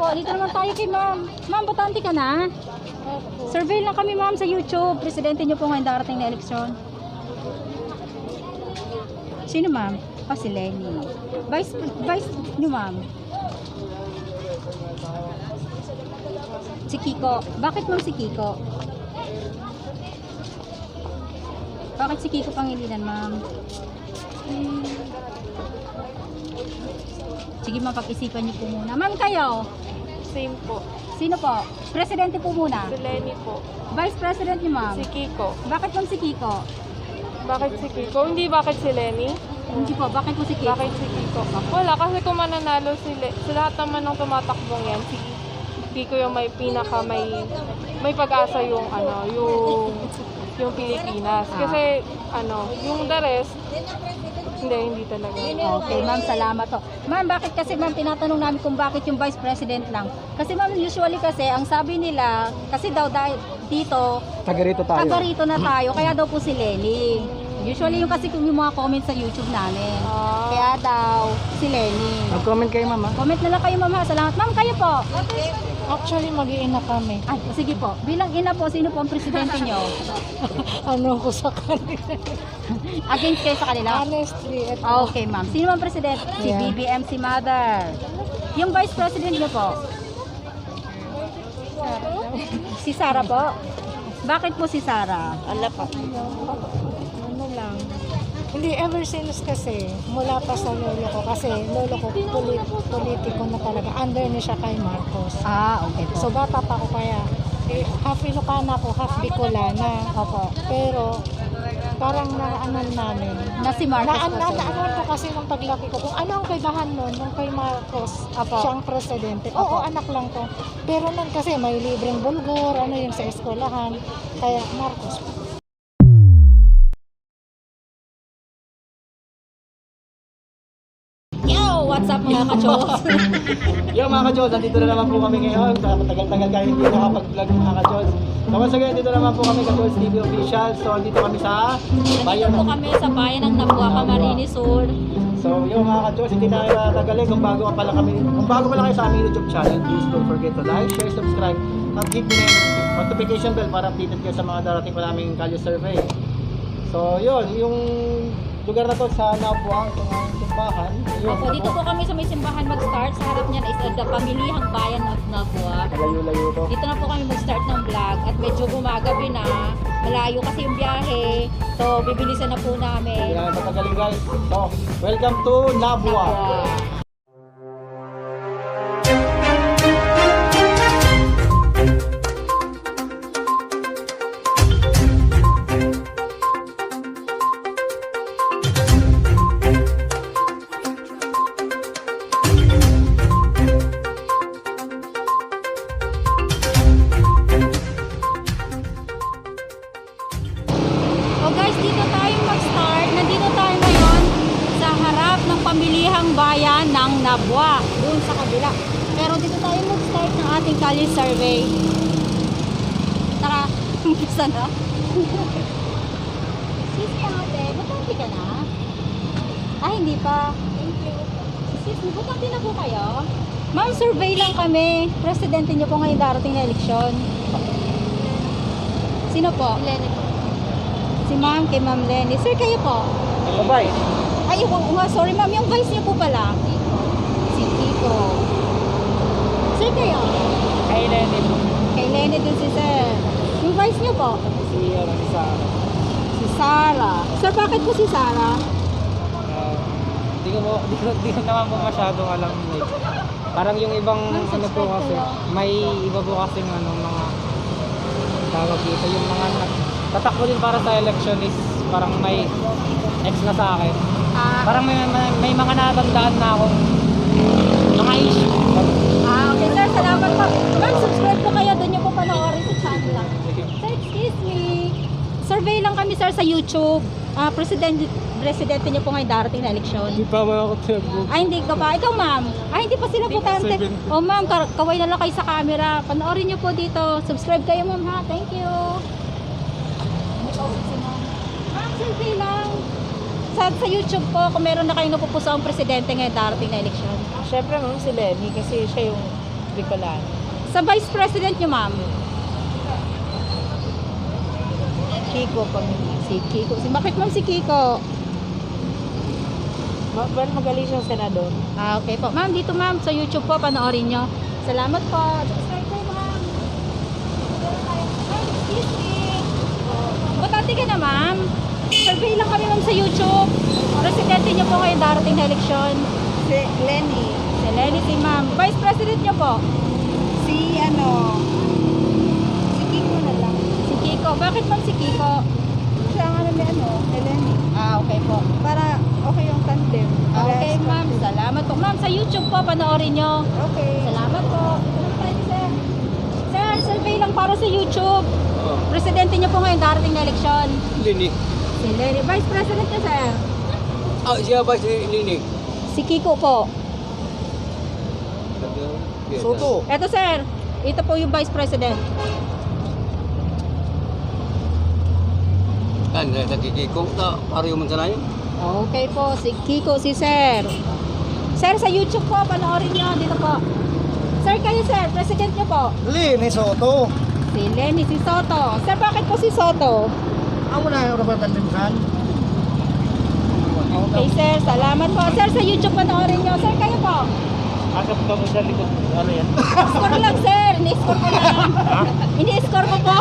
po. Dito naman tayo kay ma'am. Ma'am, botante ka na? Survey lang kami ma'am sa YouTube. Presidente niyo po ngayon darating na eleksyon. Sino ma'am? Oh, si Lenny. Vice niyo ma'am? Si Kiko. Bakit ma'am si Kiko? Bakit si Kiko Pangilinan ma'am? Sige ma'am, pag-isipan niyo po muna. Ma'am kayo? Same po. Sino po? Presidente po muna. Si Lenny po. Vice President niyo ma'am? Si Kiko. Bakit ma'am si Kiko? Bakit si Kiko? Hindi bakit si Lenny? Hindi po, bakit po si Kiko? Bakit si Kiko? Wala, kasi kung mananalo sa lahat naman ng tumatakbong yan, si Kiko yung may may pag-asa yung yung Pilipinas. Kasi yung the rest, hindi talaga. Okay, ma'am, salamat po. Ma'am, bakit kasi ma'am, tinatanong namin kung bakit yung Vice President lang. Kasi ma'am, usually kasi, ang sabi nila, kasi daw dito, taga-rito na tayo, kaya daw po si Lenny. Usually yung kasi yung mga comments sa YouTube namin. Kaya daw, si Lenny. Mag-comment kayo ma'am ha? Comment na lang kayo ma'am ha. Salamat. Ma'am, kayo po. Actually, mag-iina kami. Ay, sige po. Bilang ina po, sino po ang presidente nyo? Ano ko sa kanila? Against kayo sa kanila? Honestly, ito. Okay, ma'am. Sino ang presidente? Si Yeah. BBM, si Mother. Yung vice president niyo po? Si Sara po? Bakit po si Sara? Ano lang. Hindi, ever since kasi, mula pa sa lolo ko, kasi lolo ko politiko na talaga. Under niya siya kay Marcos. Ah, okay po. So, bata pa ako kaya, half Ilocana ko, half Bicolana. Opo. Pero, parang naanan namin. Na si Marcos po. Naanan ko kasi nung paglaki ko, kung ano ang kaibahan nun, nung kay Marcos, Apo. siyang presidente. Apo. Oo, anak lang ko. Pero nun kasi may libreng bulgur, yung sa eskwelahan. Kaya Marcos. Yo! What's up mga kachos? Yo mga ka-Jods, nandito na naman po kami ngayon. Matagal-tagal kayo hindi nakapag-vlog mga ka-Jods. So once again, dito naman po kami ka-Jods TV Official. So dito kami sa bayan Nandito po kami sa bayan ng Nabua, Camarines Sur. So yung mga ka-Jods, hindi na tagalin kung bago pa lang kayo sa aming YouTube channel, please don't forget to like, share, subscribe, at hit nyo na yung notification bell para updated kayo sa mga darating pa naming Kalye Survey. So yun, yung lugar na to sa Nabua, itong aming simbahan. Yun, Opo, dito po kami sa may simbahan mag-start. Sa harap niyan is the pamilihang bayan ng Nabua. Malayo-layo to. Dito na po kami mag-start ng vlog at medyo gumagabi na. Malayo kasi yung biyahe. So, bibilisan na po Hindi namin. namin patagaling guys. So, welcome to Nabua. Oh guys, dito tayo mag-start. Nandito tayo ngayon sa harap ng pamilihang bayan ng Nabua. Doon sa kabila. Pero dito tayo mag-start ng ating Kalye Survey. Tara, umpisa na. Sis, ate, butante ka na? Ah, hindi pa. Sis, butante na po kayo? Ma'am, survey lang kami. Presidente niyo po ngayon darating na eleksyon. Sino po? Lenny po. Si ma'am, kay ma'am Lenny. Sir, kayo po? Bye-bye. Ay, sorry ma'am, yung vice niyo po pala. Si Kiko. Sir, kayo? Kay Lenny. Kay Lenny din si sir. Yung vice niyo po? Si Sara. Sir, bakit po si Sara? Di ko naman po masyadong alam parang yung ibang Ma'am, ano po subscribe kasi, kayo. may iba po kasi mga tawag dito, yung mga tatakbo din para sa election is parang may ex na sa akin. Parang may mga natandaan na akong mga issue. Okay sir, salamat po. Ma'am, subscribe po kayo. Doon niyo po panoorin sa channel lang. Sir, excuse me. Survey lang kami sir sa YouTube. Presidente niyo po ngayon darating na eleksyon. Hindi pa ako tinagbo. Ay, hindi ka pa. Ikaw, ma'am. Ay, hindi pa sila butante. Oh, ma'am, kaway na lang kayo sa camera. Panoorin niyo po dito. Subscribe kayo, ma'am, ha? Thank you. Ma'am, survey lang. Sa YouTube po, kung meron na kayong napupuso ang presidente ngayon darating na eleksyon. Siyempre ma'am si Lenny kasi siya yung Bicolano. Sa Vice President nyo, ma'am? Kiko pamilya. Si Kiko. Bakit ma'am si Kiko? Well, magaling siyang senador. Okay po. Ma'am, dito ma'am, sa YouTube po, panoorin nyo. Salamat po. Subscribe po, ma'am. Excuse me. Butante ka na, ma'am. Survey lang kami, ma'am, sa YouTube. Presidente nyo po ngayon darating na eleksyon. Si Lenny. Si Lenny, si ma'am. Vice President nyo po. Si Kiko na lang. Si Kiko. Bakit ma'am si Kiko? Siya nga na may Lenny. Okay po. Para okay yung tandem. Okay, ma'am. Salamat po. Ma'am, sa YouTube po, panoorin nyo. Okay. Salamat po. Sir, survey lang para sa YouTube. Presidente niyo po ngayon darating na eleksyon. Lini. Si Lenny. Vice President niyo, sir. Siya ba si Lini? Si Kiko po. Soto. Eto, sir. Ito po yung Vice President. Kan, nagkikikong ta, paro yung mansanayan. Okay po. Si Kiko, si sir. Sir, sa YouTube po, panoorin niyo. Dito po. Sir, kayo, sir. President niyo po. Lini Soto. Si Lenny, si Soto. Sir, bakit po si Soto? Wala yung representansan. Okay, sir. Salamat po. Sir, sa YouTube panoorin niyo. Sir, kayo po. Asap ka mo sa likod. Ano yan? Score lang, sir. Ini-score ko lang. Ini-score ko po.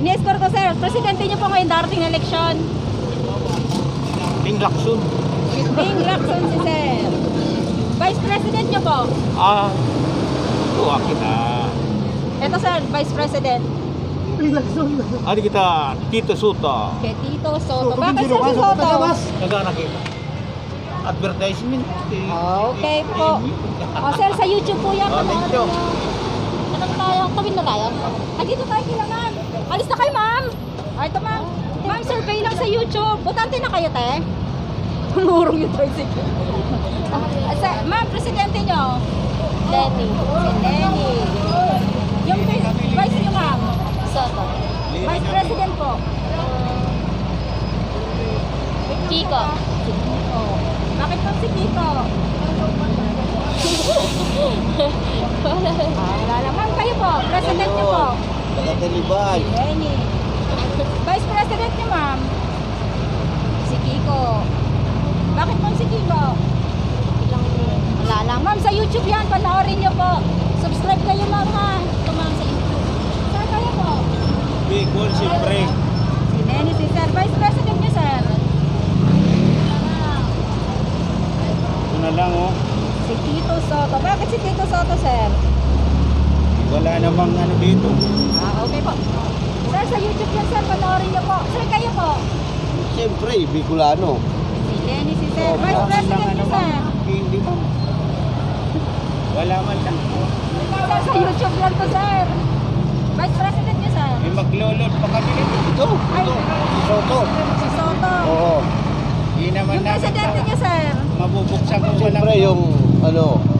Ini-score ko, sir. Presidente niyo po ngayon darating na eleksyon. Ping Lakson. Bing Lacson si sir. Vice President niyo po. Tuwa kita. Ito, sir. Vice President. Adi kita, Tito Soto. Kay Tito Soto. Bakit, sir, si Soto? Nagana kita. Advertisement. Okay po. O, sir, sa YouTube po yan. Panoorin niyo. Ano na tayo? Tawin na tayo. Dito tayo kailangan. Alis na kayo, ma'am. Ito, ma'am. Ma'am, survey lang sa YouTube. Butante na kayo, te. Tumurong yung tricycle. Ma'am, presidente nyo. Lenny. Si Lenny. Yung vice nyo, ma'am. Soto. Vice President po. Kiko. Si Kiko. Bakit po si Kiko? Wala lang. Ma'am, kayo po. President nyo po. Nakatalibay. Si Lenny. Vice President nyo, ma'am. Si Kiko. Bakit po si Kiko? Wala lang. Ma'am, sa YouTube yan. Panoorin nyo po. Subscribe kayo, ma'am, ha. Ito, ma'am, sa YouTube. Saan kayo po? Bicol, siyempre. Si Lenny, si Sir. Vice President nyo, sir. Ito na lang, oh. Si Tito Soto. Bakit si Tito Soto, sir? Wala namang ano dito. Okay po. Sir, sa YouTube yan, sir. Panoorin nyo po. Sir, kayo po. Siyempre, Bicolano. Si Lenny, si Sir. Vice President nyo, sir. Hindi mo. Wala man lang. Sir, sa YouTube yan to, sir. Vice President nyo, sir. May maglolot pa kami nito. Ito. Si Soto. Si Soto. Oo. Hindi naman Yung presidente nyo, sir. mabubuksan ko walang Siyempre, yung,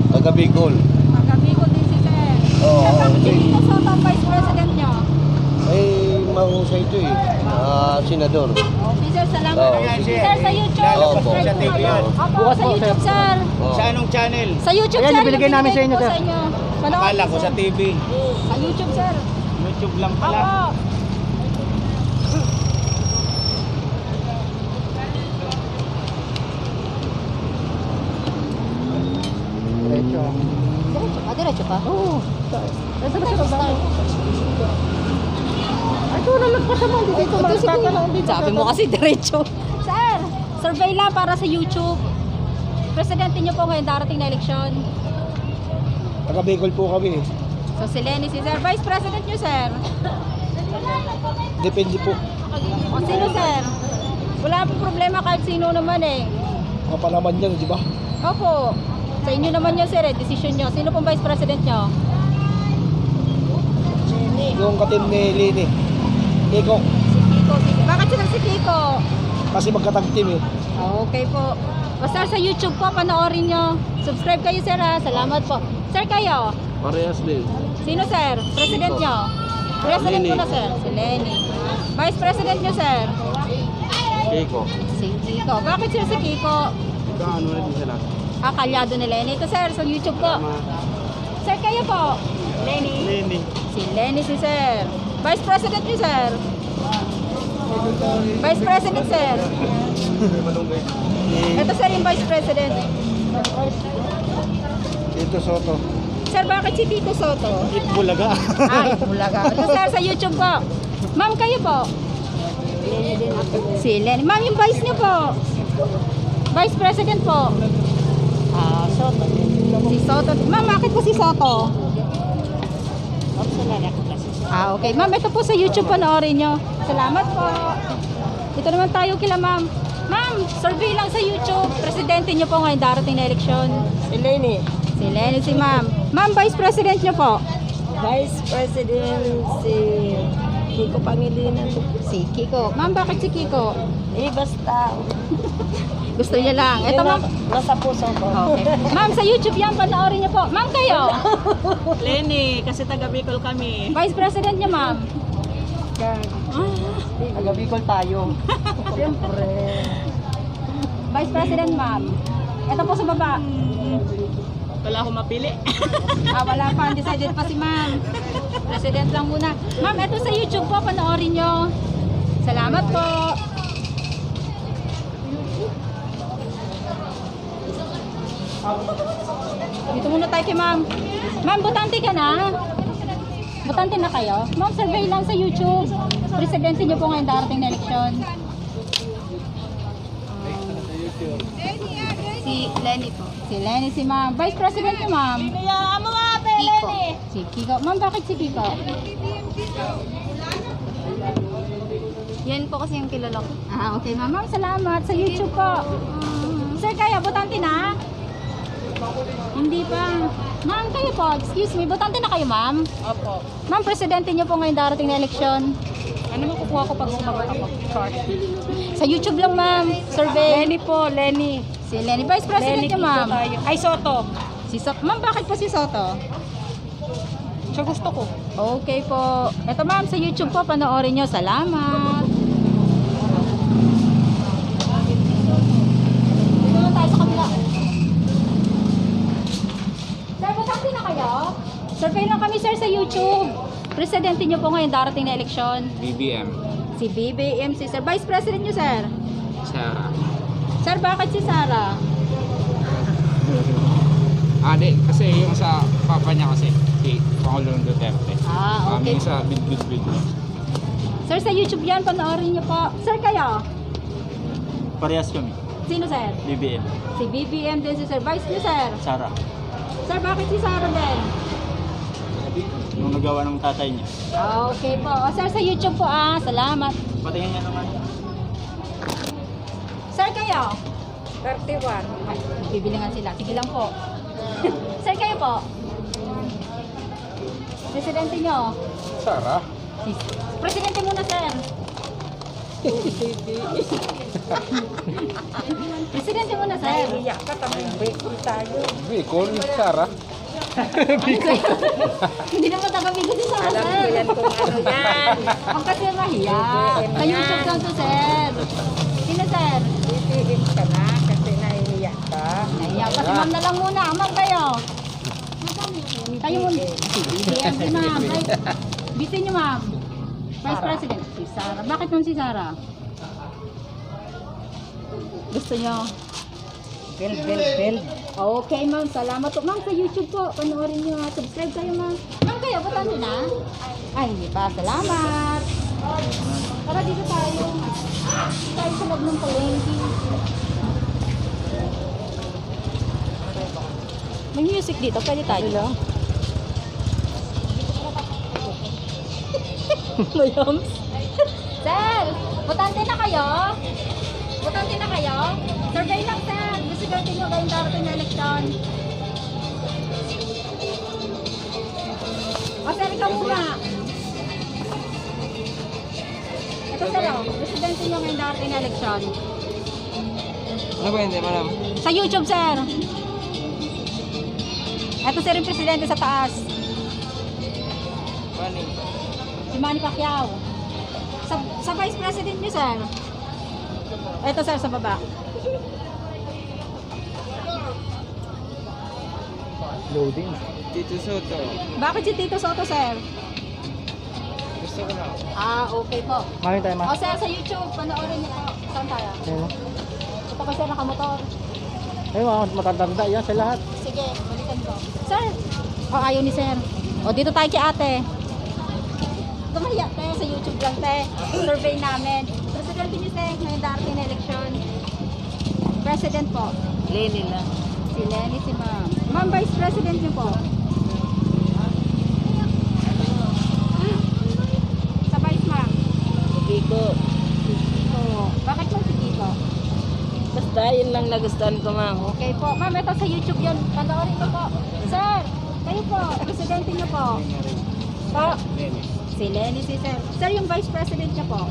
taga Bicol. Magabi ko din si sir. Oo, Sir, bakit si okay. Tito Soto ang Vice President nyo? Mahusay ito eh. Senador. Okay, sir. Salamat. Oo. Sir, sa YouTube. Opo. Subscribe Sa po TV kayo. yan. Opo, sa YouTube, sir. Oo. Sa anong channel? Sa YouTube, Ayan, sir. yung binigay namin sa inyo, po sir. sa inyo. Panoorin Akala ko niyo, sa sir. TV. Sa YouTube, sir. YouTube lang pala. Opo. Diretso. Diretso ka? Diretso ka? Oo. Saan tayo start? Ito na nagpasama. Dito Sabi mo kasi diretso. Sir, survey lang para sa YouTube. Presidente niyo po ngayon darating na eleksyon. Taga Bicol po kami. So si Lenny, si Sir. Vice President niyo, sir. Depende po. O sino, sir? Wala pong problema kahit sino naman eh. Kapalaman yan, di ba? Opo. Sa inyo naman yun, sir, eh. Decision nyo. Sino pong Vice President nyo? Yung katim ni Lini. Kiko. Si Kiko. Bakit sila si Kiko? Kasi magkatag team eh. Okay po. O sir, sa YouTube po, panoorin nyo. Subscribe kayo, sir, ha. Salamat po. Sir, kayo? Parehas din. Sino, sir? President nyo? President Lenny. ko na, sir. Si Lenny. Vice President nyo, sir? Kiko. Si Kiko. Bakit sila si Kiko? Ano na din sila? Kalyado ni Lenny. Ito, sir, sa YouTube po. kayo po? Lenny. Si Lenny si sir. Vice President niyo, sir. Vice President, sir. Ito, sir, yung Vice President. Tito Soto. Sir, bakit si Tito Soto? Bulaga. Bulaga. Ito, sir, sa YouTube po. Ma'am, kayo po? Si Lenny. Ma'am, yung Vice niyo po? Vice President po? Soto. Si Soto. Ma'am, bakit po si Soto? Okay. Ma'am, ito po sa YouTube panoorin nyo. Salamat po. Ito naman tayo kila ma'am. Ma'am, survey lang sa YouTube. Presidente nyo po ngayon darating na eleksyon. Si Lenny. Si Lenny, si ma'am. Ma'am, Vice President nyo po. Vice President si Kiko Pangilinan. Si Kiko. Ma'am, bakit si Kiko? Basta. Gusto niya lang. Ito ma'am. Nasa puso ko. Okay. Ma'am, sa YouTube yan, panoorin nyo po. Ma'am, kayo. Lenny, kasi taga Bicol kami. Vice President nyo, ma'am. Taga Bicol tayo. Siyempre. Vice President, ma'am. Ito po sa baba. Wala akong mapili. Wala pa. Undecided pa si ma'am. President lang muna. Ma'am, ito sa YouTube po. Panoorin nyo. Salamat po. Dito muna tayo kay ma'am. Ma'am, botante ka na? Botante na kayo? Ma'am, survey lang sa YouTube. Presidente nyo po ngayon darating na eleksyon. Si Lenny po. Si Lenny, si ma'am. Vice President nyo, ma'am. Kiko. Si Kiko. Ma'am, bakit si Kiko? Yan po kasi yung kilala ko. Okay, ma'am. Ma'am, salamat. Sa YouTube po. Sir, kayo, botante na? Hindi pa. Ma'am, kayo po. Excuse me, botante na kayo, ma'am? Opo. Ma'am, presidente niyo po ngayon darating na eleksyon. Ano makukuha ko pag sumagot ako? Short. Sa YouTube lang, ma'am. Survey. Lenny po, Lenny. Si Lenny. Vice President niyo, ma'am. tayo. Ay, Soto. Si Soto. Ma'am, bakit po si Soto? Siya gusto ko. Okay po. Ito, ma'am, sa YouTube po, panoorin niyo. Salamat. Dito na tayo sa kabila. Sir, botante na kayo? Survey lang kami, sir, sa YouTube. Presidente niyo po ngayon darating na eleksyon. BBM. Si BBM, si Sir. Vice President niyo, sir. Sara. Sir, bakit si Sara? Kasi yung sa papa niya kasi, si Pangulong Duterte. Okay. Yung sa big. Sir, sa YouTube yan, panoorin niyo po. Sir, kayo? Parehas kami. Sino, sir? BBM. Si BBM din si Sir. Vice niyo, sir. Sara. Sir, bakit si Sara din? Nung nagawa ng tatay niya. Okay po. O, sir, sa YouTube po, salamat. Patingin niya naman. Sir, kayo? 31. Ay, bibilangan sila. Sige lang po. Sir, kayo po? Presidente nyo? Sara? Presidente muna, sir. Presidente muna, sir. Iyak ka, tamang Bicol tayo. Bicol, Sara? Hindi naman taga-bigo si Sara, Alam sir. ko yan kung ano yan. Ang kasi mahiya. Sa YouTube lang to, sir. Sino, sir? BBM ka na kasi naiiyak ka. Nahiya pa si ma'am na lang muna. Ma'am, kayo. Kayo muna. Si BBM, si ma'am. Bitin niyo, ma'am. Vice President. Si Sara. Bakit ma'am si Sara? Gusto niyo? Bel. Okay, ma'am. Salamat po. Ma'am, sa YouTube po. Panoorin niyo. Subscribe kayo, ma'am. Ma'am, kayo. Butano na? Ay, hindi pa. Salamat. Tara, dito tayo. Tayo sa loob ng palengke. May music dito. Pwede tayo. Mayam. Sir, butante na kayo? Butante na kayo? Survey lang, sir. Gusto natin nyo gawin darating na eleksyon. O, sir, ikaw muna. Ito, sir, presidente nyo ngayon darating na eleksyon. Ano ba hindi, madam? Sa YouTube, sir. Ito, sir, yung presidente sa taas. Si Manny Pacquiao. Sa vice president niyo, sir. Ito, sir, sa baba. Loading. Tito Soto. Bakit si Tito Soto, sir? Gusto ko lang. Okay po. Maraming tayo, O sir, sa YouTube, panoorin niyo po. Saan tayo? Ito ko sir, nakamotor. Ay, mga matanda yan sa lahat. Sige, balikan ko. Sir! Ayaw ni sir. Dito tayo kay ate. Tumahiya tayo sa YouTube lang, te. Survey namin. Presidente niyo, te, ngayong darating na eleksyon. President po. Lili lang. Si Lenny, si ma'am. Ma'am, Vice President niyo po. Sa Vice, ma'am. Kiko. Kiko. Bakit po si Kiko? Basta yun lang nagustuhan ko, ma'am. Okay po. Ma'am, ito sa YouTube yun. Panoorin ko po. Sir, kayo po. Presidente niyo po. Po. Si Lenny, si Sir. Sir, yung Vice President niya po.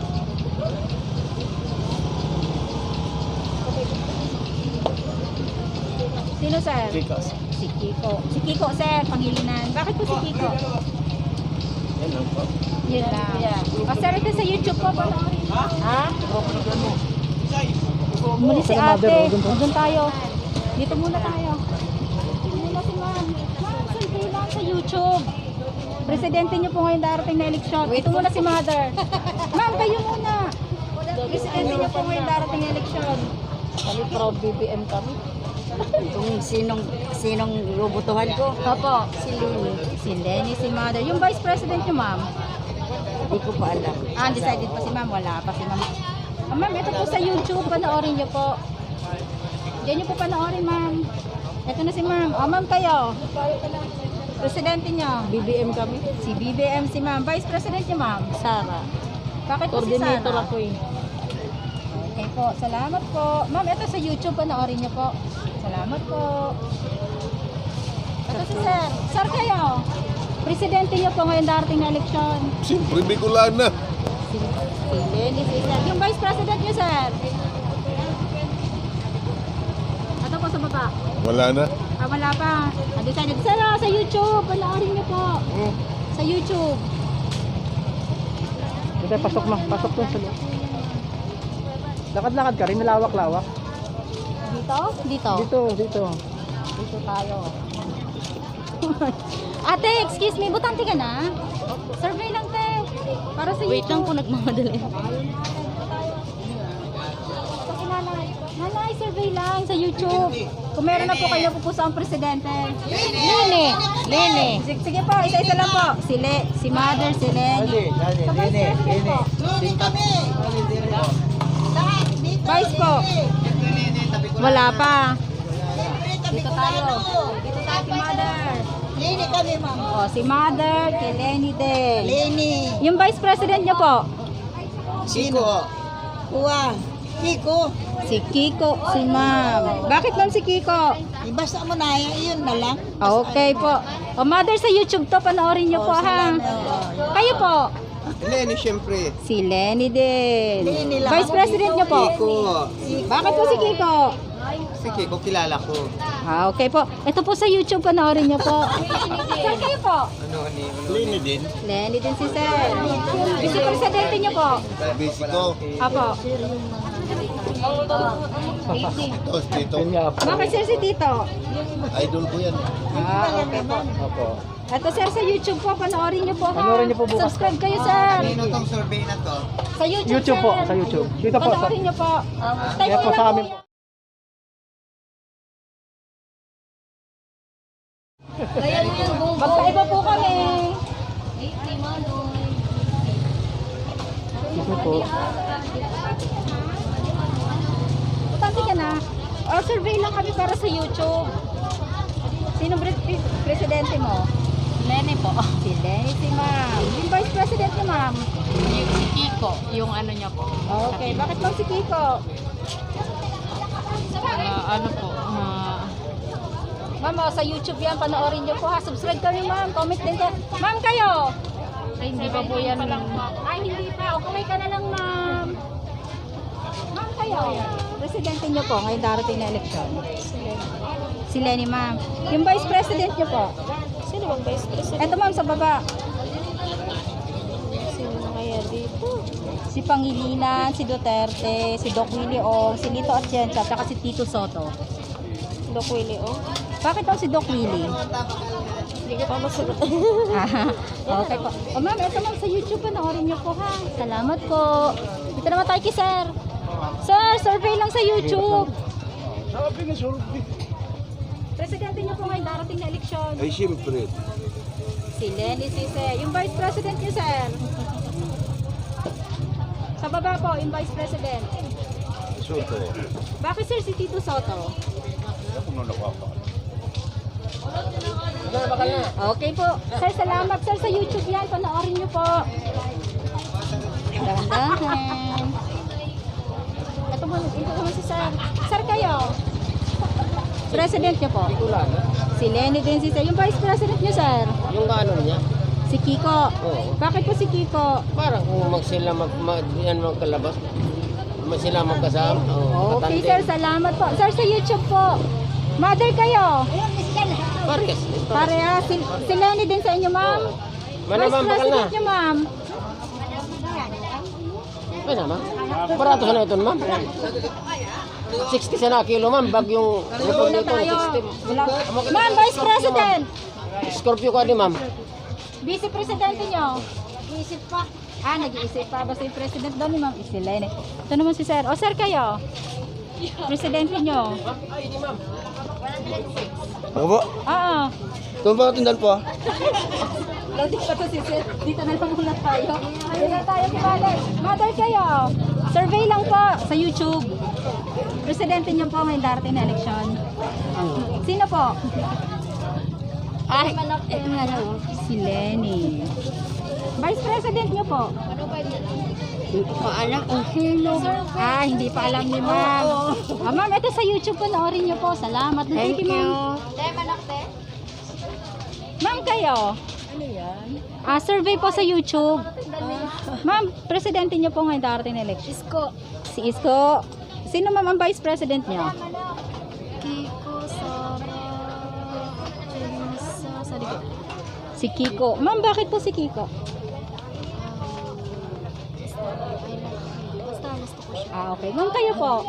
Sino, sir? Kiko. Si Kiko. Si Kiko, sir. Pangilinan. Bakit po si Kiko? Yan lang po. Yun lang. Sir, ito sa YouTube po. Panoorin. Ha? Muli si Mother, ate. doon po. Doon tayo. Dito muna tayo. Dito muna si ma'am. Ma'am, survey lang sa YouTube. Presidente niyo po ngayon darating na eleksyon. Ito muna si mother. Ma'am, kayo muna. Presidente niyo po ngayon darating na eleksyon. Kami proud BBM kami. Kung sinong robotuhan ko. Opo. Si Lili. Si Lenny, si mother. Yung vice president niyo, ma'am. Hindi ko pa alam. Undecided pa si ma'am. Wala pa si ma'am. Ma'am, ito po sa YouTube. Panoorin niyo po. Diyan niyo po panoorin, ma'am. Ito na si ma'am. Ma'am, kayo. Presidente niyo. BBM kami. Si BBM si ma'am. Vice President niyo, ma'am. Sara. Bakit po si Coordinator Sara? ako eh. Okay po. Salamat po. Ma'am, ito sa YouTube. Panoorin niyo po. Salamat po. Ito si Sir. Sir, kayo. Presidente niyo po ngayon darating na eleksyon. Siyempre, Bicolana. Si Lenny, si Sir. Yung Vice President niyo, Sir. Ito po sa baba. Wala na. Wala pa. Undecided. Sir, sa YouTube. Panoorin niyo po. Sa YouTube. Dito, pasok mo. Pasok doon sa loob. Lakad-lakad ka rin, nalawak-lawak. Dito? Dito. Dito. Dito tayo. Ate, excuse me, butante ka na? Survey lang, te. Para sa Wait lang YouTube. po, nagmamadali. Ito si nanay. Nanay, survey lang sa YouTube. Kung meron na po kayo pupusa ang presidente. Lene. Sige po, isa-isa lang po. Si Mother, si Lenny. Sa Vice President po. Vice po. Wala pa. Dito tayo. Dito tayo si Mother. Lini kami, ma'am. Si Mother, kay Lenny din. Lini. Yung Vice President niyo po. Sino? Kuha. Kiko. Si Kiko, si Ma'am. Bakit ma'am si Kiko? Ibasa mo na, yun na lang. Okay po. Mother, sa YouTube to, panoorin niyo po ha. Kayo po. Lenny, siyempre. Si Lenny din. Lenny lang. Vice President niyo po. Bakit po si Kiko? Si Kiko, kilala ko. Okay po. Ito po sa YouTube, panoorin niyo po. Sir, kayo po. Lenny din. Lenny din si Sir. Vice Presidente niyo po. Basico. Apo. Tito. Bakit sir si Tito? Idol ko yan. Okay po. Opo. Ito sir sa YouTube po, panoorin niyo po ha. Panoorin niyo po bukas. Subscribe kayo sir. Itong survey na to? Sa YouTube, YouTube po, sir. sa YouTube. Dito po, Panoorin niyo po. Type Yan niyo po lang sa po amin yan. po. Magkaiba po kami. Dito po. Butante ka na. Survey lang kami para sa YouTube. Sino presidente mo? Lene po. Si Lenny, si Ma'am. Yung Vice President ni Ma'am. Yung si Kiko, yung ano niya po. Okay, bakit Ma'am si Kiko? Ano po, Ma'am, sa YouTube yan, panoorin niyo po ha. Subscribe kami ma'am, comment din ka. Ma'am kayo! ay hindi pa po yan. Ay, hindi pa. Okay ka na lang ma'am. Ma'am kayo. Presidente niyo po, ngayon darating na eleksyon. Si Lenny ma'am. Yung Vice President niyo po. Sino bang vice president? Ito ma'am sa baba. Sino kaya dito? Si Pangilinan, si Duterte, si Doc Willie Ong, si Lito Atienza, at saka si Tito Soto. Doc Willie, oh. Bakit daw si Doc Willie? Hindi ka pa masunod. Okay po. O ma'am, ito ma'am sa YouTube, panoorin niyo po ha. Salamat po. Dito naman tayo kay sir. Sir, survey lang sa YouTube. Presidente niyo po ngayon darating na eleksyon. Ay, siyempre. Si Lenny Sise. Yung Vice President niyo, sir. Sa baba po, yung Vice President. Soto. Bakit sir si Tito Soto? Ako na nakaka. Okay po. Sir, salamat sir sa YouTube yan. Panoorin niyo po. Dahan-dahan. Ito naman si sir. Sir kayo. President niyo po. Si Lenny din si sir. Yung Vice President niyo, sir. Yung ano niya, Si Kiko. Oo. Bakit po si Kiko? parang kung yan magkalabas, sila magkasama. Okay sir, salamat po. Sir, sa YouTube po. Mother kayo. Pares. Pareha. Si Lenny din sa inyo, ma'am. Vice President niyo, ma'am. Ay naman. Barato sa na ito, ma'am. 60 sa na kilo, ma'am. Bag yung report Wala nito, tayo. 60. Ma'am, Vice President. Scorpio ko di, ma'am. Vice Presidente nyo. Nag-iisip pa. Nag-iisip pa. Basta yung President daw ni ma'am. Si Lenny. Ito naman si sir. O, sir kayo. Presidente nyo. Ako po? Oo. Ito ba tindan po? Loading pa to si sir. Dito na lang muna tayo. Dito na tayo si mother. Mother kayo. Survey lang po sa YouTube. Presidente nyo po ngayong darating na eleksyon. Sino po? Si Lenny. Vice President nyo po? Hindi pa alam ni ma'am. Ma'am, ito sa YouTube po, panoorin nyo po. Salamat. Thank you, ma'am. Ma'am, kayo? Ano yan? Survey po sa YouTube. Ma'am, presidente nyo po ngayon darating na election. Isko. Si Isko. Sino ma'am ang vice president nyo? Kiko, Sara, sa likod. Si Kiko. Ma'am, bakit po si Kiko? Basta gusto ko siya. Okay. Ma'am, kayo po?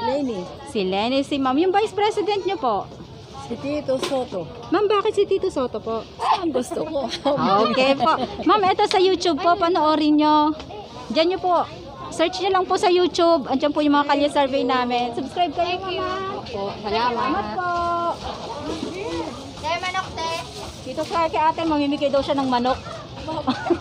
Lenny. Si Lenny, si ma'am. Yung vice president nyo po? Si Tito Soto. Ma'am, bakit si Tito Soto po? Ang gusto ko. Okay po. Ma'am, ito sa YouTube po, panoorin nyo. Diyan nyo po. Search nyo lang po sa YouTube. Andiyan po yung mga kalye survey namin. Subscribe kayo, mama. Salamat po. Kaya manok, te. Dito kaya kay ate, mamimigay daw siya ng manok.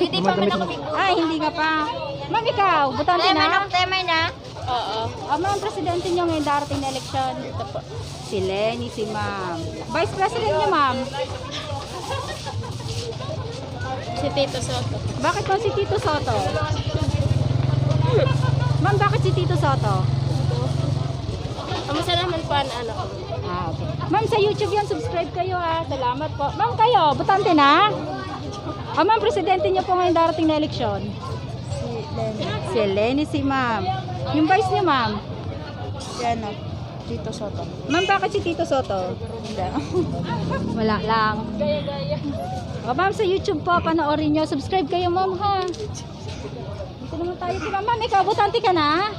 Hindi pa manok kami. Hindi nga pa. Ma'am, ikaw, butante na? Temay na. Oo. Ma'am, presidente nyo ngayon darating na eleksyon. Ito po. Si Lenny, si ma'am. Vice president nyo, ma'am. Si Tito Soto. Bakit po si Tito Soto? Ma'am, bakit si Tito Soto? Kamusta naman po ang ano ko? Okay. Ma'am, sa YouTube yan, subscribe kayo ha. Salamat po. Ma'am, kayo, butante na? Ma'am, presidente niyo po ngayon darating na eleksyon. Si Lenny, si ma'am. Yung vice niyo, ma'am. Yan o. Tito Soto. Ma'am, bakit si Tito Soto? Wala lang. Gaya-gaya. Ma'am, sa YouTube po, panoorin niyo. Subscribe kayo, ma'am, ha. Dito naman tayo si ma'am. Ma'am, ikaw, butante ka na?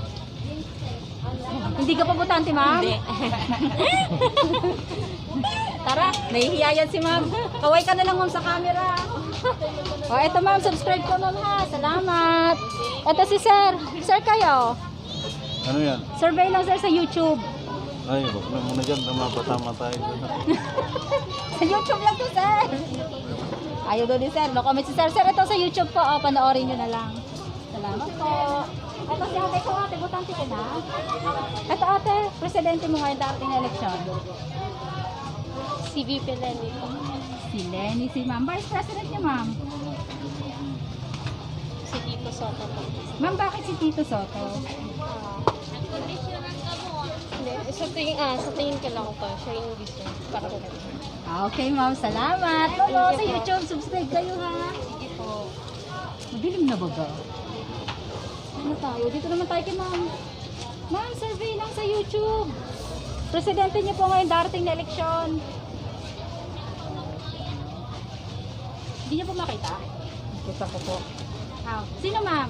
Hindi ka pa butante, ma'am? Hindi. Tara, nahihiya yan si ma'am. Kaway ka na lang, ma'am, sa camera. Eto, ma'am, subscribe ko, ma'am, ha. Salamat. Eto si sir. Sir kayo. Ano yan? Survey lang, sir, sa YouTube. Ay, wag na muna dyan. Tama tayo dyan. Sa YouTube lang to, sir. Ayaw daw ni sir. No comment si sir. Sir, ito sa YouTube po. Panoorin nyo na lang. Salamat po. Ito si ate ko, ate. Butante ka na. Ito, ate. Presidente mo ngayon darating na eleksyon. Si VP Lenny po. Si Lenny, si ma'am. Vice President niya, ma'am. Si Tito Soto po. Ma'am, bakit si Tito Soto? Sa tingin ko lang po, siya yung gusto. Para ko. Okay, ma'am. Salamat. Hello, sa YouTube. Subscribe kayo, ha. Sige po. Madilim na baga. Ano tayo? Dito naman tayo kay ma'am. Ma'am, survey lang sa YouTube. Presidente niyo po ngayon darating na eleksyon. Hindi niyo po makita? Kita ko po. Sino, ma'am?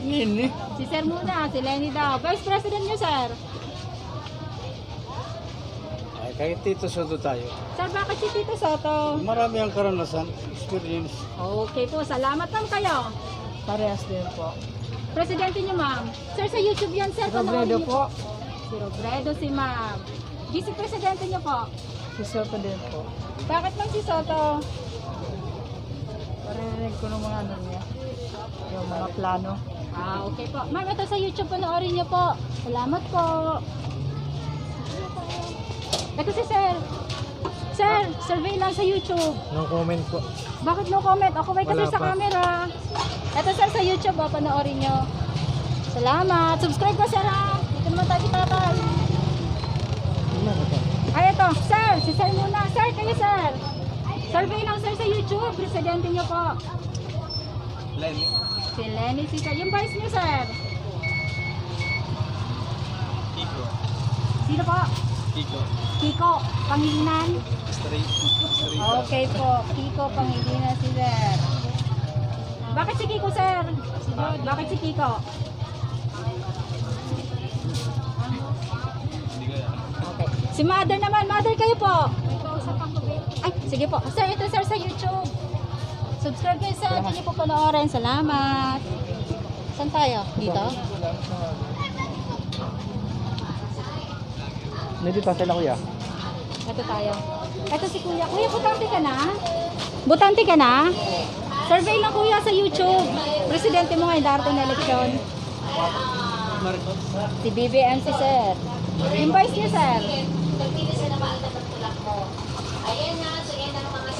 Lenny. Si sir muna. Si Lenny daw. Vice President niyo, sir. Kahit Tito Soto tayo. Sir, bakit si Tito Soto? Marami ang karanasan, experience. Okay po, salamat ma'am kayo. Parehas din po. Presidente niyo ma'am. Sir, sa YouTube yan sir. Panoorin niyo po. Si Robredo, si ma'am. Vice Presidente niyo po. Si Soto din po. Bakit lang si Soto? Parinig ko ng mga ano niya. Yung mga plano. Ah, okay po. Ma'am, ito sa YouTube, panoorin niyo po. Salamat po. Ito si Sir. Sir, survey lang sa YouTube. No comment po. Bakit no comment? Ako may kasi Wala sa pa. camera. Ito sir sa YouTube, panoorin niyo. Salamat. Subscribe ka sir ha. Dito naman tayo tatay. Ay, ito. Sir, si Sir muna. Sir, kayo sir. Survey lang sir sa YouTube. Presidente niyo po. Lenny. Si Lenny, si Sir. Yung vice niyo sir. Kiko. Sino po? Kiko. Kiko, Pangilinan. Straight. Okay po, Kiko, Pangilinan si Sir. Bakit si Kiko, Sir? Bakit si Kiko? Okay. Si Mother naman, Mother kayo po. Ay, sige po. Sir, ito sir sa YouTube. Subscribe kayo sir, hindi po panoorin. Salamat. Saan tayo? Dito? Nandito sila kuya. Ito tayo. Ito si Kuya. Kuya, butante ka na? Butante ka na? Survey lang Kuya sa YouTube. Presidente mo ngayon, darating na eleksyon. Si BBM si Sir. Yung vice niya, Sir.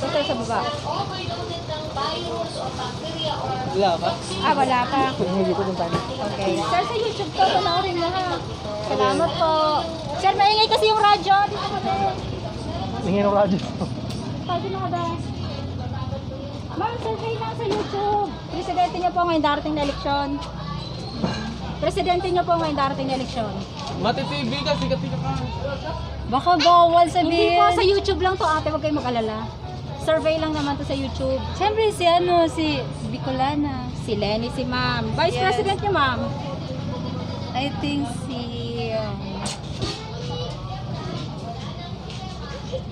Ito sa baba. Wala pa? Ah, wala pa. Hindi ko din tayo. Okay. Sir, sa YouTube to, panoorin mo ha. Salamat po. Sir, maingay kasi yung radyo. Dito ka din. Tingin ng radyo. Pwede na ka ba? Ma'am, survey lang sa YouTube. Presidente niyo po ngayon darating na eleksyon. Presidente niyo po ngayon darating na eleksyon. Mati TV ka, sikat-sikat ka. Baka bawal Hindi sabihin. po, sa YouTube lang to ate, huwag kayong mag-alala. Survey lang naman to sa YouTube. Siyempre si Bicolana. Si Lenny, si ma'am. Vice Yes. President niyo, ma'am. I think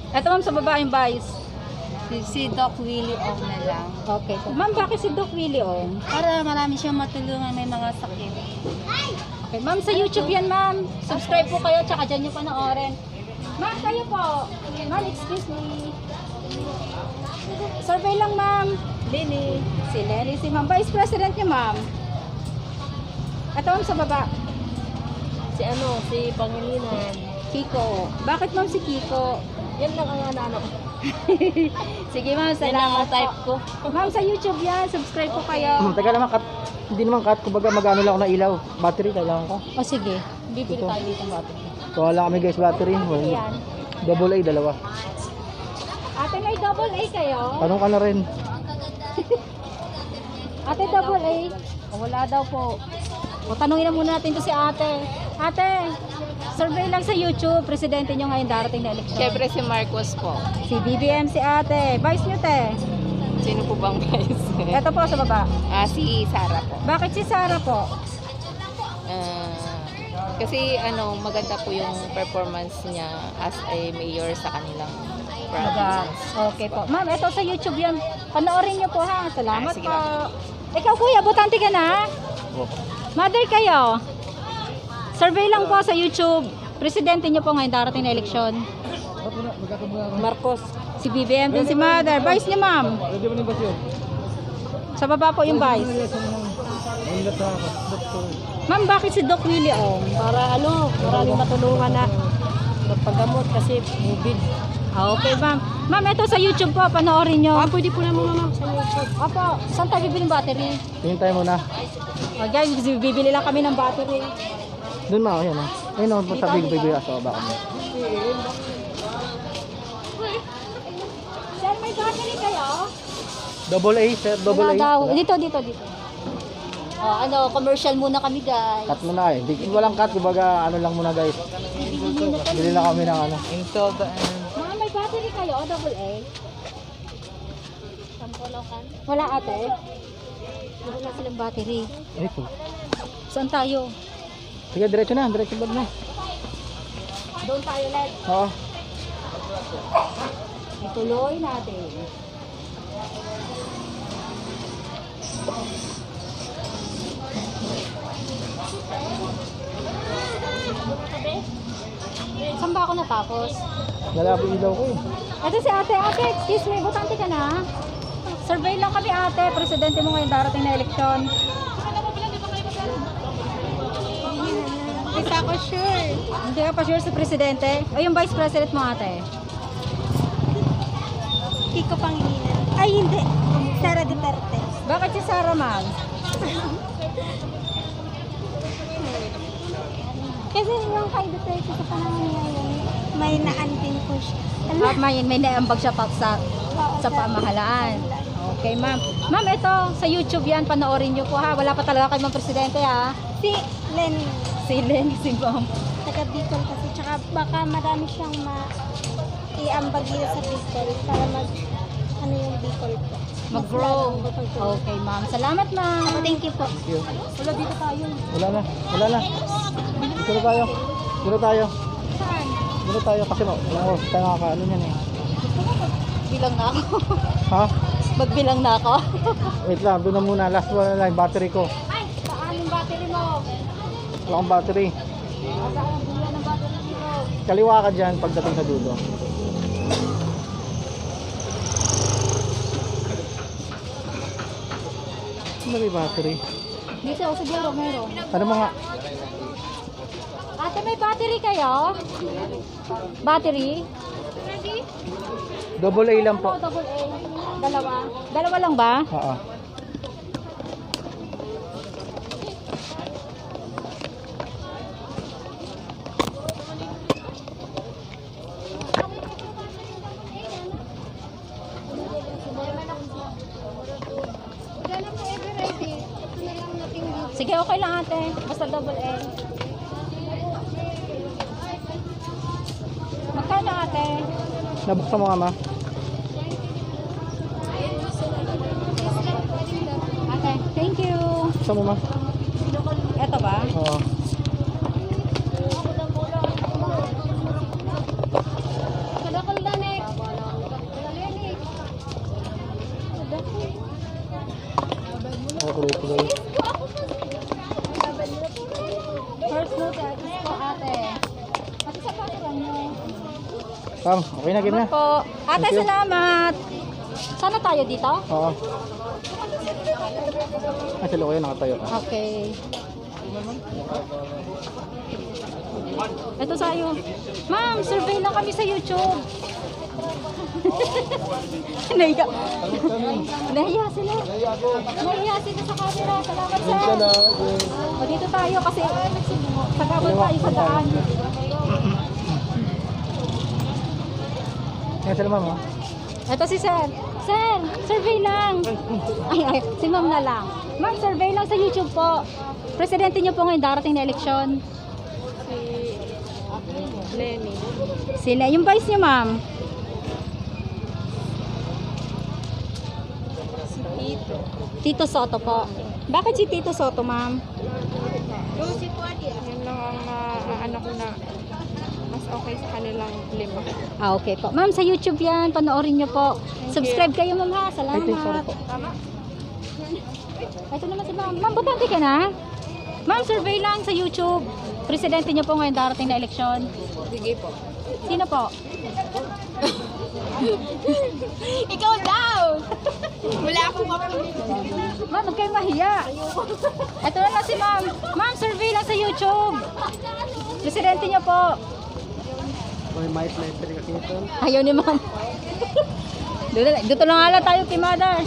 Ito ma'am, sa baba yung vice. si Doc Willie Ong na lang. Okay po. Ma'am, bakit si Doc Willie Ong? Para marami siyang matulungan may mga sakit. Okay, ma'am, sa YouTube yan, ma'am. Subscribe po kayo, tsaka dyan yung panoorin. Ma'am, kayo po. Ma'am, excuse me. Survey lang, ma'am. Lenny. Si Lenny, si ma'am. Vice President niyo, ma'am. Ito, ma'am, sa baba. Si Pangilinan. Kiko. Bakit, ma'am, si Kiko? Yan lang ang ano ko. Sige, ma'am, Yan lang salamat ang type po. Ma'am, sa YouTube yan. Subscribe po kayo. Teka naman, hindi naman cut. Kumbaga mag-ano lang ako ng ilaw. Battery, kailangan ko. O, sige. Bibili tayo dito ng battery. So, wala kami guys, battery. Yan. Double A, dalawa. Ate, may double A kayo? Tanong ka na rin. Ate, double A. O, wala daw po. O, tanungin na muna natin to si ate. Ate, survey lang sa YouTube. Presidente nyo ngayon darating na eleksyon. Siyempre si Marcos po. Si BBM, si ate. Vice nyo, te. Sino po bang vice? Ito po sa baba. Si Sara po. Bakit si Sara po? Kasi maganda po yung performance niya as a mayor sa kanilang Baga. Okay po. Ma'am, ito sa YouTube yan. Panoorin nyo po ha. Salamat sige, po. Ikaw kuya, butante ka na? Mother kayo. Survey lang po sa YouTube. Presidente nyo po ngayon darating na eleksyon. Marcos. Si BBM din si Mother. Vice niya, ma'am. Sa baba po yung vice. Ma'am, bakit si Doc Willie Ong? Para maraming matulungan na magpagamot kasi COVID. Okay, ma'am. Ma'am, ito sa YouTube po. Panoorin nyo. Pwede po naman ma'am sa YouTube. Opo, saan tayo bibili ng battery? Tingin tayo muna. O guys, bibili lang kami ng battery. Doon na, ayan o. Ayun o, sa big baby sa baba kami. Sir, may battery kayo? Double A, sir, double Wala A. daw. Dito. Commercial muna kami guys. Cut muna eh. Walang cut, kumbaga ano lang muna guys. Bili lang kami ng ano. Until the end. Ma'am, may battery kayo? Double A? Wala ate? Wala silang battery. Ito. Saan tayo? Sige, diretso na, diretso ba na? Doon tayo ulit. Oo. Ituloy natin. Saan ba ako natapos? Lalabo ilaw ko eh. Ito si ate. Ate, excuse me, butante ka na? Survey lang kami ate. Presidente mo ngayon darating na eleksyon. Hindi ako sure. Hindi ka pa sure si presidente? O yung vice president mo ate? Kiko Pangilinan. Ay, hindi. Sara Duterte. Bakit si Sarah ma'am? Kasi yung kay Duterte sa panahon ngayon, may naanting po siya. Ah, may naambag siya pa sa pamahalaan. Okay ma'am. Ma'am, ito sa YouTube yan. Panoorin niyo po ha. Wala pa talaga kayo mga presidente ha. Si Lenny, Si Len, si ma'am. taga Bicol kasi. Tsaka baka marami siyang iambag dito sa Bicol para ano yung Bicol po. Mag-grow. Okay ma'am. Salamat ma'am. Thank you po. Wala dito tayo. Wala na. Dito na tayo. Dito tayo kasi walang oras tayo nakakaano yan eh. Bilang na ako. Ha? Magbilang na ako. Wait lang, doon na muna. Last one na lang, battery ko. Ay, saan yung battery mo? Wala akong battery. Saan ang bulan ng battery mo? Kaliwa ka dyan pagdating sa dulo. Ano may battery? Dito, siguro meron. Ano mga... Ate, may battery kayo? Battery? Double A lang po. Oo, double A. Dalawa. Dalawa lang ba? Oo. Sige, okay lang ate. Basta double A. Magkano ate? Nabuksan mo nga ma. Ate, thank you. Buksan mo ma. Eto ba? Oo. Tuloy-tuloy. First note is po ate. Ate, sa pato lang nyo. Pam, okay na, game na. Salamat po. Ate, Thank you. salamat. Sana tayo dito? Oo. Ay, sa loob yun, nakatayo ka. Okay. Ito sa'yo. Ma'am, survey lang kami sa YouTube. Nahiya. Nahiya sila. Nahiya sila sa camera. Salamat sir. O dito tayo kasi pagkabot tayo sa daan. Yan sila ma'am. Oh. Ito si sir. Sir, survey lang. Ay, si ma'am na lang. Ma'am, survey lang sa YouTube po. Presidente niyo po ngayon darating na eleksyon. Lenny. Sila, yung vice niyo ma'am. Tito Soto po. Bakit si Tito Soto, ma'am? Yun lang ang ano ko na mas okay sa kanilang lima. Ah, okay po. Ma'am, sa YouTube yan. Panoorin niyo po. Subscribe kayo, ma'am ha. Ay, sorry Salamat. po. Ito naman si ma'am. Ma'am, butante ka na? Ma'am, survey lang sa YouTube. Presidente niyo po ngayon darating na eleksyon. Sige po. Sino po? Ikaw daw! Wala akong mapili. Ma'am, huwag kayong mahiya. Ito na lang si ma'am. Ma'am, survey lang sa YouTube. Presidente niyo po. May mic kasi ito. Ayaw ni ma'am. Dito lang nga lang tayo kay mother.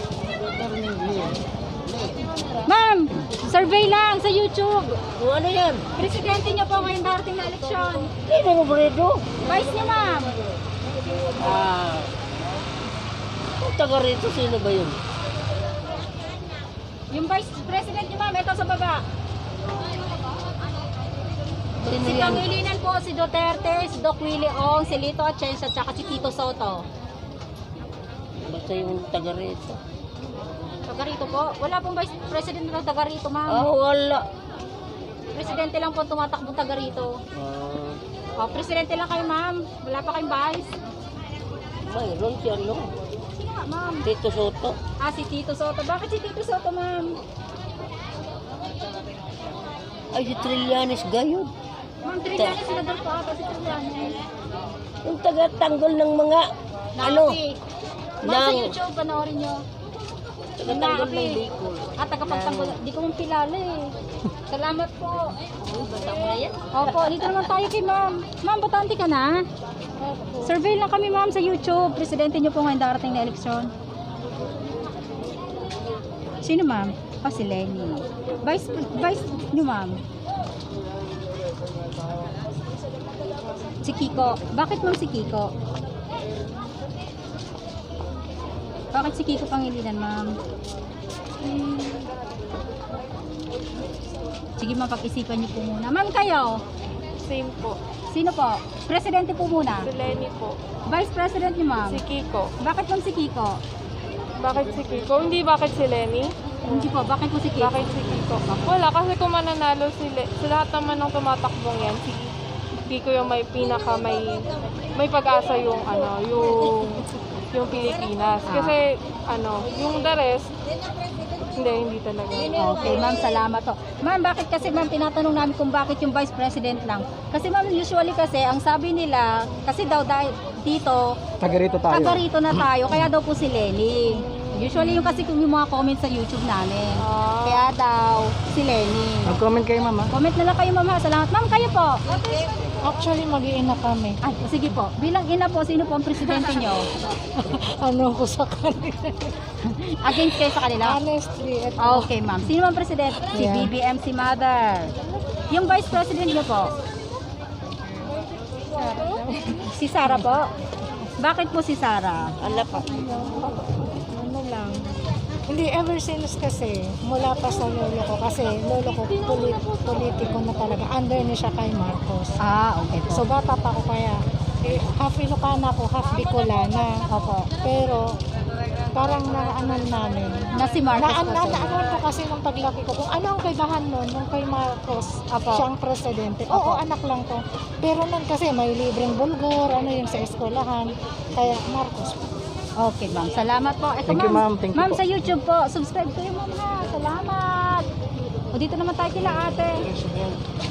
Ma'am, survey lang sa YouTube. O ano yan? Presidente niyo po ngayon darating na eleksyon. Sino mo bredo? Vice niyo, ma'am. Ang taga rito, sino ba yun? Yung vice president niyo, ma'am, ito sa baba. Sino Si yan? Pangilinan po, si Duterte, si Doc Willie Ong, si Lito Atienza, at si Tito Soto. Basta yung taga rito. Taga rito po. Wala pong vice president na taga rito, ma'am. Wala. Presidente lang po tumatakbo taga rito. Oh, presidente lang kayo, ma'am. Wala pa kayong vice. Mayroon siya, no? Sino nga, ma'am? Tito Soto. Si Tito Soto. Bakit si Tito Soto, ma'am? Ay, si Trillanes Gayon. Ma'am, Trillanes, senador po ata si Trillanes. Yung taga-tanggol ng mga, ano, Ma'am, sa ng- YouTube, panoorin nyo. taga-tanggol ng Naapi. Bicol. Tagapagtanggol. Di ko mong kilala eh. Salamat po. Basta mo na yan. Opo, dito naman tayo kay ma'am. Ma'am, botante ka na? Survey lang kami ma'am sa YouTube. Presidente niyo po ngayon darating na eleksyon. Sino ma'am? Si Lenny. Vice niyo ma'am? Si Kiko. Bakit ma'am si Kiko? Bakit si Kiko Pangilinan ma'am? Sige ma'am, pag-isipan niyo po muna. Ma'am, kayo? Same po. Sino po? Presidente po muna. Si Lenny po. Vice President niyo ma'am? Si Kiko. Bakit ma'am si Kiko? Bakit si Kiko? Hindi bakit si Lenny? Hindi po, bakit po si Kiko? Bakit si Kiko? Wala, kasi kung mananalo sa lahat naman ng tumatakbong yan, si Kiko yung may may pag-asa yung yung Pilipinas. Kasi yung the rest, hindi talaga. Okay, ma'am, salamat po. Ma'am, bakit kasi ma'am, tinatanong namin kung bakit yung Vice President lang. Kasi ma'am, usually kasi, ang sabi nila, kasi daw dito, taga rito na tayo, kaya daw po si Lenny. Usually yung kasi yung mga comments sa YouTube namin. Kaya daw si Lenny. Mag-comment kayo, ma'am, ha? Comment na lang kayo ma'am ha. Salamat. Ma'am, kayo po. Actually, mag-iina kami. Ay, sige po. Bilang ina po, sino po ang presidente nyo? Ano ko sa kanila? Against kayo sa kanila? Honestly, ito. Okay, ma'am. Sino ang president? Si Yeah. BBM, si Mother. Yung vice president niyo po? Si Sara po? Bakit po si Sara? Ala pa. Ano lang. Hindi, ever since kasi, mula pa sa lolo ko, kasi lolo ko politiko na talaga. Under niya siya kay Marcos. Okay po. So, bata pa ako kaya, half Ilocana ako, half Bicolana. Opo. Pero, parang naanan namin. Na si Marcos po. Naanan ko kasi nung paglaki ko, kung ano ang kaibahan nun, nung kay Marcos, Apo. siyang presidente. Oo, anak lang ko. Pero nun kasi may libreng bulgor, yung sa eskwelahan. Kaya Marcos. Okay, ma'am. Salamat po. Ito, Thank you, ma'am. Thank you Ma'am, po. sa YouTube po. Subscribe kayo, ma'am ha. Salamat. O, dito naman tayo kila ate.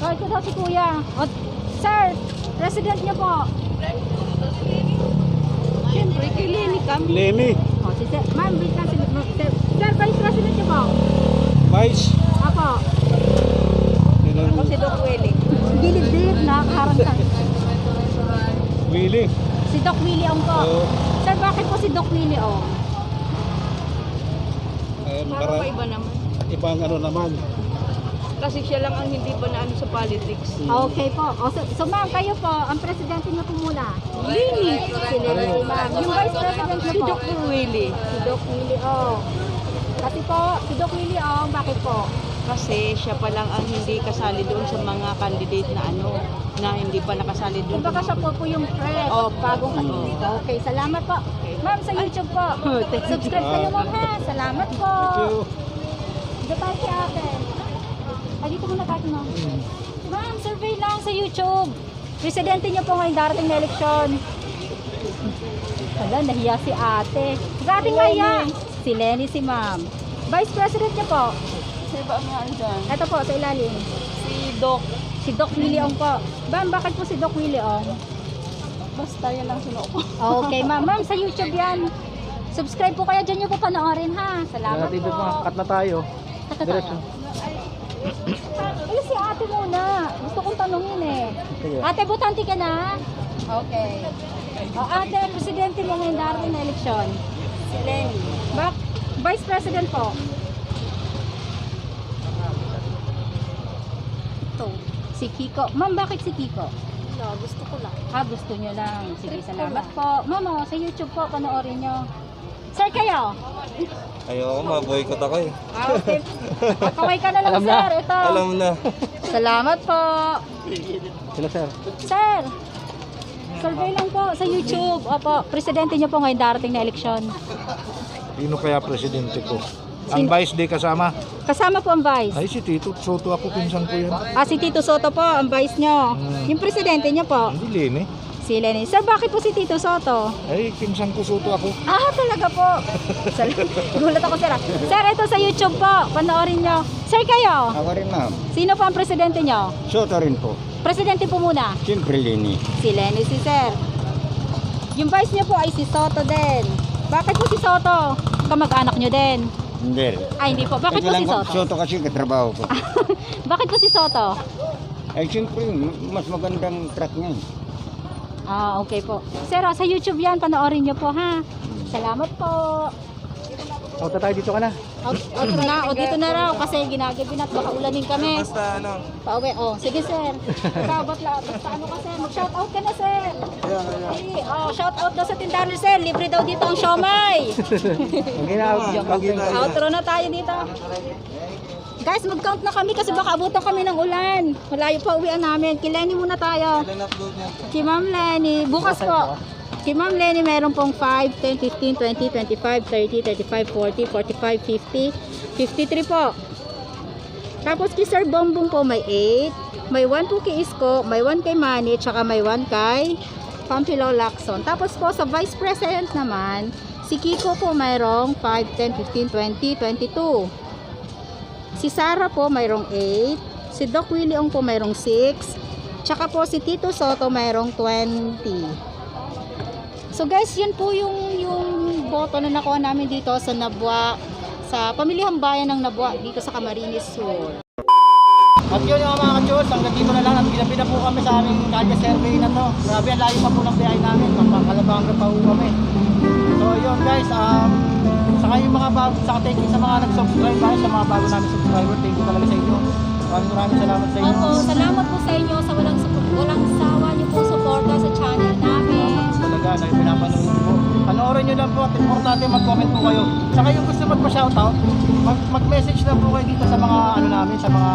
O, ito daw si kuya. O, sir, president niyo po. Siyempre, kay Lenny kami. Lenny. O, si sir. Ma'am, wait lang. Sir, vice president niyo po. Vice. Apo. Ako si Doc Willie. Gilid-gilid na. Kaharang ka. Willie. Si Doc Willie Ong po. Sir, bakit po si Doc Willie Ong? Para iba naman. Ibang ano naman. Kasi siya lang ang hindi pa naano sa politics. Okay po. O, so ma'am, kayo po, ang presidente niyo po muna. Lenny. Si Lenny, ma'am. Yung vice president niyo Si po. Doc Willie. Si Doc Willie Ong. Kasi po, si Doc Willie Ong, bakit po? Kasi siya pa lang ang hindi kasali doon sa mga candidate na hindi pa nakasali doon. Kumbaga siya po yung fresh, bagong candidate. Okay, salamat po. Ma'am, sa YouTube po. Subscribe kayo ma'am ha. Salamat po. Dito tayo si ate. Ay, dito muna tayo ma'am. Ma'am, survey lang sa YouTube. Presidente niyo po ngayong darating na eleksyon. Wala, nahiya si ate. Dating nahiya. Si Lenny, si ma'am. Vice President niyo po. Sino ba ang nga dyan? Ito po, sa ilalim. Si Doc. Si Doc Willie Ong po. Ma'am, bakit po si Doc Willie Ong? Basta yan lang suno ko. Okay, ma'am. Ma'am, sa YouTube yan. Subscribe po kayo. Diyan nyo po panoorin, ha? Salamat Dito po. po, cut na tayo. Kata tayo. Diretso. Ay, si ate muna. Gusto kong tanungin eh. Sige. Ate, butante ka na? Okay. O, ate, presidente mo ngayon darating na eleksyon. Si Lenny. Vice President po. Ito. Si Kiko. Ma'am, bakit si Kiko? Gusto ko lang. Gusto nyo lang. Sige, salamat po. Ma'am, sa YouTube po, panoorin nyo. Sir, kayo? Ayoko, maboykot ako eh. Okay. Kaway ka na lang, sir. Ito. Alam mo na. Salamat po. Sila, sir. Sir, survey lang po sa YouTube. Opo, presidente niyo po ngayon darating na eleksyon. Sino kaya presidente ko? Ang Vice Day kasama? Kasama po ang vice. Ay, si Tito Soto ako, pinsan ko yan. Si Tito Soto po, ang vice niyo. Yung presidente niyo po. Hindi, Lenny. Si Lenny. Sir, bakit po si Tito Soto? Ay, pinsan ko Soto ako. Ah, talaga po. Gulat ako, sir. Sir, ito sa YouTube po. Panoorin nyo. Sir, kayo? Ako rin, ma'am. Sino po ang presidente nyo? Soto rin po. Presidente po muna. Siyempre, Lenny. Si Lenny, si Sir. Yung vice niyo po ay si Soto din. Bakit po si Soto? Kamag-anak nyo din. Hindi. Ay, hindi po. Bakit po si Soto? Soto kasi katrabaho ko. Bakit po si Soto? Ay, siyempre, mas magandang track niya. Ah, okay po. Sir, sa YouTube yan. Panoorin nyo po, ha? Salamat po. Auto tayo, dito ka na. O dito na raw kasi ginagabi na at baka ulanin kami. Basta ano, Pauwi. Oh, sige sir. Ikaw, basta ano ka sir? Mag-shoutout ka na sir. Sige, shoutout daw sa tindahan ni sir. Libre daw dito ang siomay. Okay na, Outro na tayo dito. Guys, mag-count na kami kasi baka abutan kami ng ulan. Malayo pa uwian namin. Kay Lenny muna tayo. Kay Ma'am Lenny. Bukas po. Kay Ma'am Lenny meron pong 5, 10, 15, 20, 25, 30, 35, 40, 45, 50, 53 po. Tapos kay Sir Bongbong po may 8. May 1 po kay Isko, may 1 kay Manny, tsaka may 1 kay Pampilo Lacson. Tapos po sa Vice President naman, si Kiko po mayroong 5, 10, 15, 20, 22. Si Sarah po mayroong 8. Si Doc Willie Ong po mayroong 6. Tsaka po si Tito Soto mayroong 20. So guys, yun po yung boto na nakuha namin dito sa Nabua, sa Pamilihang Bayan ng Nabua dito sa Camarines Sur. At yun yung mga ka-chos, hanggang dito na lang at pinapina po kami sa aming kalye survey na to. Grabe, ang layo pa po ng biyahe namin, Pampalabanga pa po kami. So yun guys, saka yung mga bago, saka thank you sa mga nag-subscribe pa, sa mga bago namin subscriber, thank you talaga sa inyo. Maraming salamat sa inyo. Opo, salamat po sa inyo sa walang sawa niyo po suporta sa channel namin. Talaga, na yung pinapanood po. Panoorin nyo lang po at importante mag-comment po kayo. Saka yung gusto magpa-shoutout, mag-message lang po kayo dito sa mga ano namin, sa mga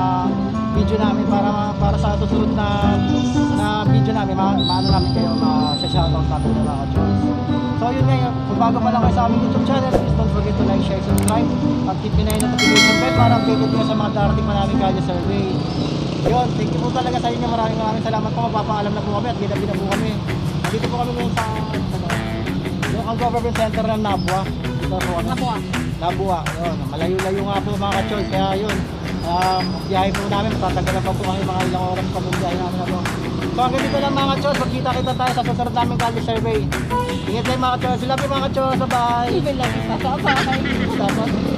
video namin para sa susunod na video namin, maano namin kayo, ma-shoutout natin ng mga choice. So yun nga, kung bago pa lang kayo sa aming YouTube channel, please don't forget to like, share, subscribe, at keep na yung notification bell para updated kayo sa mga darating pa namin kalye survey. Yun, thank you po talaga sa inyo, maraming salamat po, mapapaalam na po kami at ginabi na po kami. Dito po kami ngayon sa yung government center ng Nabua. Dito po kami. Nabua. Yun, malayo-layo nga po mga ka-choy. Kaya yun, biyahe po namin, matatagalan pa po kami mga ilang oras pa po biyahe namin na po. So hanggang dito lang mga ka-choy, magkita-kita tayo sa susunod namin kalye survey. Ingat lang mga ka-choy. Sila po mga ka-choy. Bye-bye. Bye-bye.